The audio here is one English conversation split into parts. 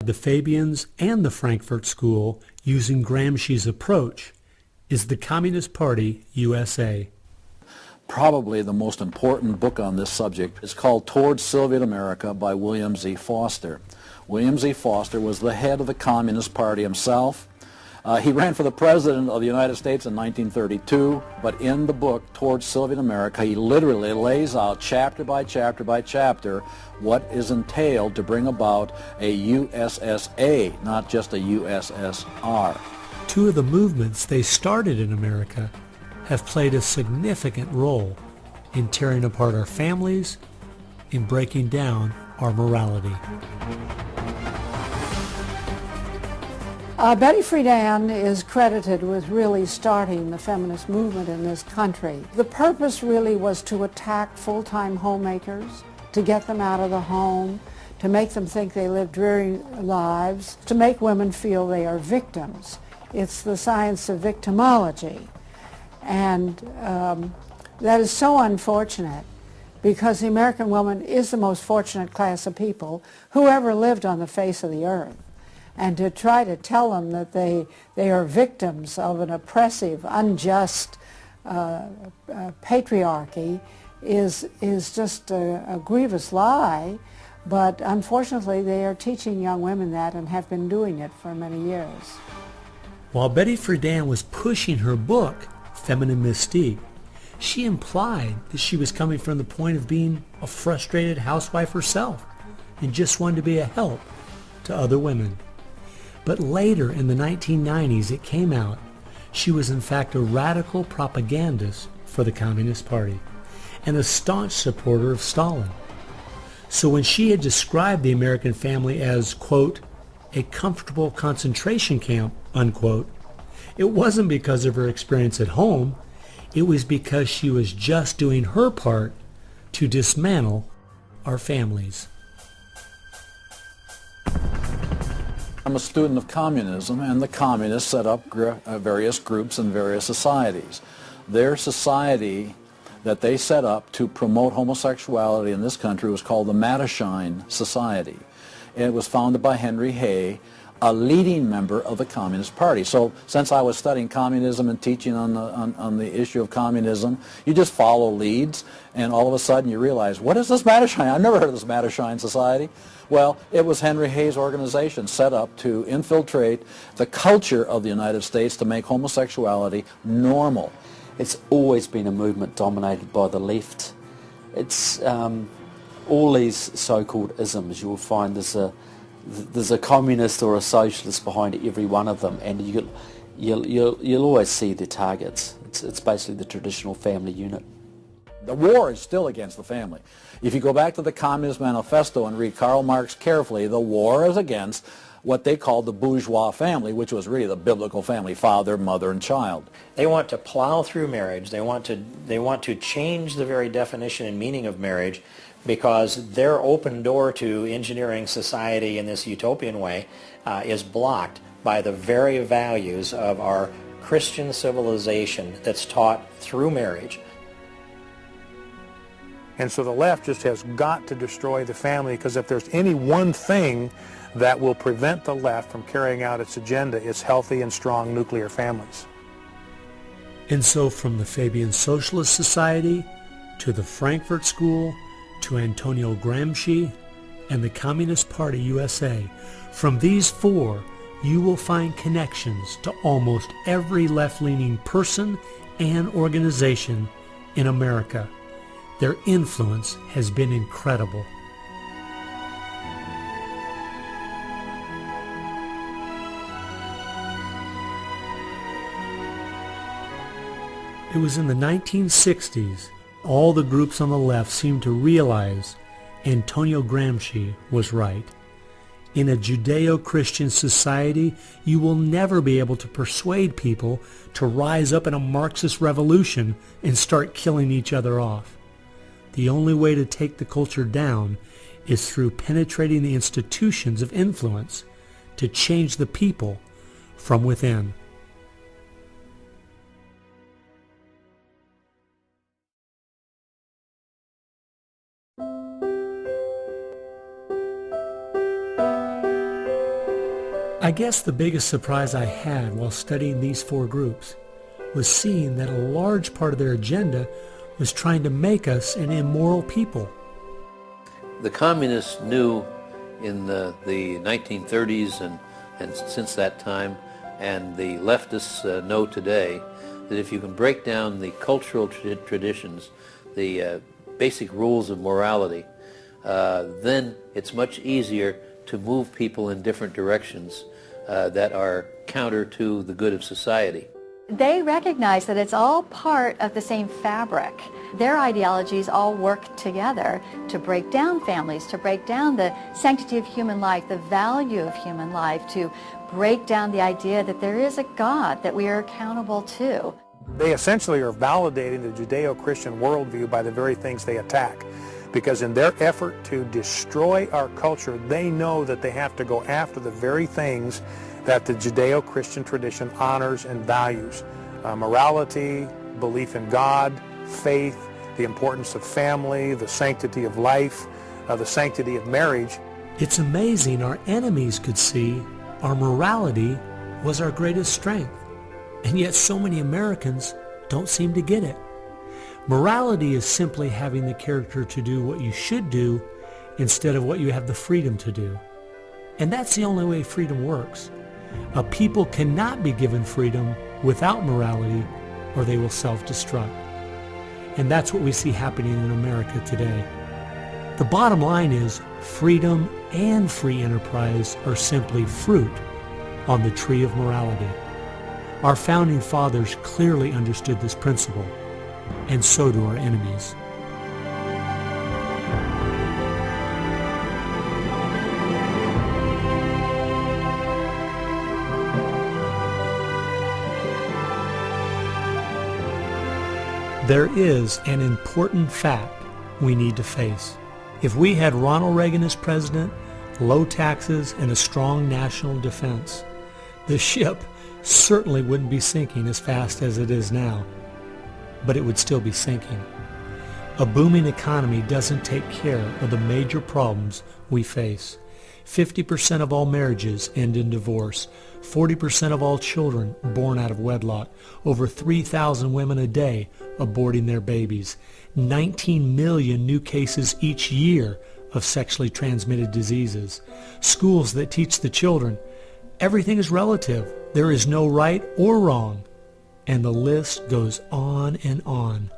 The Fabians and the Frankfurt School, using Gramsci's approach, is the Communist Party USA. Probably the most important book on this subject is called Towards Soviet America by William Z. Foster. William Z. Foster was the head of the Communist Party himself. He ran for the President of the United States in 1932, but in the book Towards Soviet America, he literally lays out chapter by chapter by chapter what is entailed to bring about a USSA, not just a USSR. Two of the movements they started in America have played a significant role in tearing apart our families, in breaking down our morality. Betty Friedan is credited with really starting the feminist movement in this country. The purpose really was to attack full-time homemakers, to get them out of the home, to make them think they live dreary lives, to make women feel they are victims. It's the science of victimology. And that is so unfortunate, because the American woman is the most fortunate class of people who ever lived on the face of the earth. And to try to tell them that they are victims of an oppressive, unjust patriarchy is just a grievous lie. But unfortunately, they are teaching young women that and have been doing it for many years. While Betty Friedan was pushing her book, Feminine Mystique, she implied that she was coming from the point of being a frustrated housewife herself and just wanted to be a help to other women. But later in the 1990s it came out she was in fact a radical propagandist for the Communist Party and a staunch supporter of Stalin. So when she had described the American family as, quote, a comfortable concentration camp, unquote, it wasn't because of her experience at home. It was because she was just doing her part to dismantle our families. I'm a student of communism, and the communists set up various groups and various societies. Their society that they set up to promote homosexuality in this country was called the Mattachine Society. It was founded by Henry Hay, a leading member of the Communist Party. So since I was studying communism and teaching on the issue of communism, you just follow leads, and all of a sudden you realize, what is this Mattachine? I've never heard of this Mattachine Society. Well, it was Henry Hay's organization set up to infiltrate the culture of the United States to make homosexuality normal. It's always been a movement dominated by the left. It's all these so-called isms. You'll find there's a communist or a socialist behind every one of them, and you'll always see their targets. It's basically the traditional family unit. The war is still against the family. If you go back to the Communist Manifesto and read Karl Marx carefully, the war is against what they called the bourgeois family, which was really the biblical family, father, mother, and child. They want to plow through marriage. They want to change the very definition and meaning of marriage, because their open door to engineering society in this utopian way is blocked by the very values of our Christian civilization that's taught through marriage. And so the left just has got to destroy the family, because if there's any one thing that will prevent the left from carrying out its agenda, it's healthy and strong nuclear families. And so from the Fabian Socialist Society to the Frankfurt School to Antonio Gramsci and the Communist Party USA, from these four you will find connections to almost every left-leaning person and organization in America. Their influence has been incredible. It was in the 1960s all the groups on the left seemed to realize Antonio Gramsci was right. In a Judeo-Christian society, you will never be able to persuade people to rise up in a Marxist revolution and start killing each other off. The only way to take the culture down is through penetrating the institutions of influence to change the people from within. I guess the biggest surprise I had while studying these four groups was seeing that a large part of their agenda was trying to make us an immoral people. The communists knew in the 1930s and since that time, and the leftists know today, that if you can break down the cultural traditions, the basic rules of morality, then it's much easier to move people in different directions that are counter to the good of society. They recognize that it's all part of the same fabric. Their ideologies all work together to break down families, to break down the sanctity of human life, the value of human life, to break down the idea that there is a God that we are accountable to. They essentially are validating the Judeo-Christian worldview by the very things they attack. Because in their effort to destroy our culture, they know that they have to go after the very things that the Judeo-Christian tradition honors and values. Morality, belief in God, faith, the importance of family, the sanctity of life, the sanctity of marriage. It's amazing our enemies could see our morality was our greatest strength, and yet so many Americans don't seem to get it. Morality is simply having the character to do what you should do instead of what you have the freedom to do. And that's the only way freedom works. A people cannot be given freedom without morality, or they will self-destruct. And that's what we see happening in America today. The bottom line is freedom and free enterprise are simply fruit on the tree of morality. Our founding fathers clearly understood this principle, and so do our enemies. There is an important fact we need to face. If we had Ronald Reagan as president, low taxes, and a strong national defense, the ship certainly wouldn't be sinking as fast as it is now, but it would still be sinking. A booming economy doesn't take care of the major problems we face. 50% of all marriages end in divorce. 40% of all children born out of wedlock. Over 3,000 women a day aborting their babies. 19 million new cases each year of sexually transmitted diseases. Schools that teach the children everything is relative. There is no right or wrong. And the list goes on and on.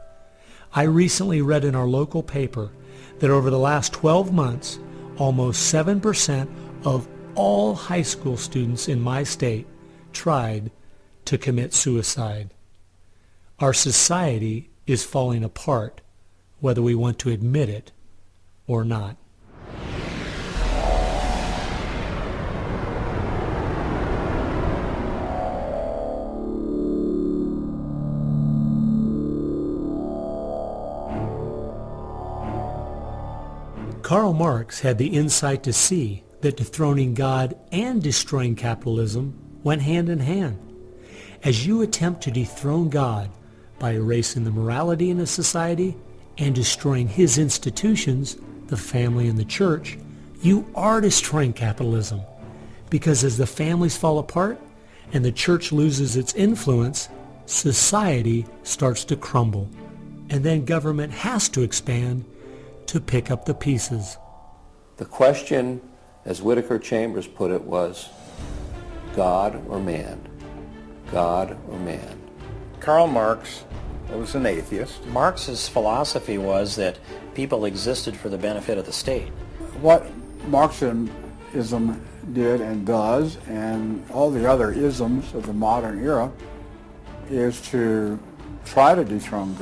I recently read in our local paper that over the last 12 months, almost 7% of all high school students in my state tried to commit suicide. Our society is falling apart, whether we want to admit it or not. Karl Marx had the insight to see that dethroning God and destroying capitalism went hand in hand. As you attempt to dethrone God by erasing the morality in a society and destroying his institutions, the family and the church, you are destroying capitalism. Because as the families fall apart and the church loses its influence, society starts to crumble. And then government has to expand to pick up the pieces. The question, as Whittaker Chambers put it, was God or man? God or man? Karl Marx was an atheist. Marx's philosophy was that people existed for the benefit of the state. What Marxism did and does, and all the other isms of the modern era, is to try to dethrone God.